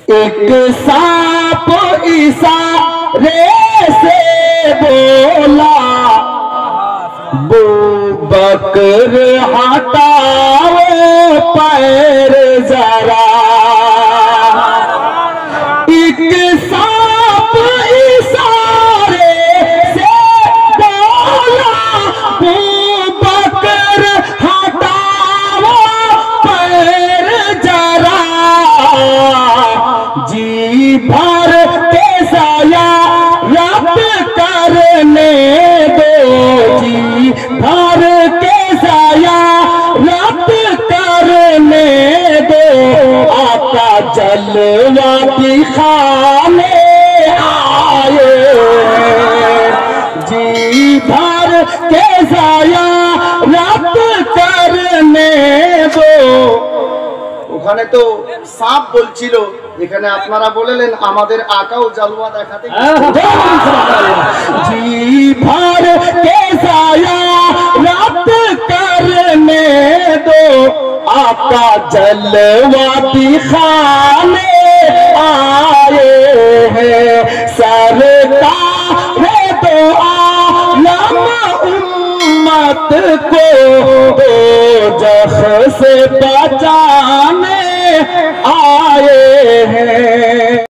एक सांप इशारे से बोला, बू बकर हटाओ पैर जरा। एक सांप इशारे से बोला, बू बकर हटाओ पैर जरा। जी भर के साया रब करने दो, जी भर के साया रब करने दो। आका जलवा दिखाने आए, जी भर के साया रब करने दो। ওখানে তো সাপ বলছিল, এখানে আপনারা বললেন আমাদের আকাও জালওয়া দেখাতে। জি ভর কে সায়া রাত করনে দো, आका जलवा दिखाने आए हैं। सरकार दो आलम उम्मत को दोज़ख से बचाने आए हैं।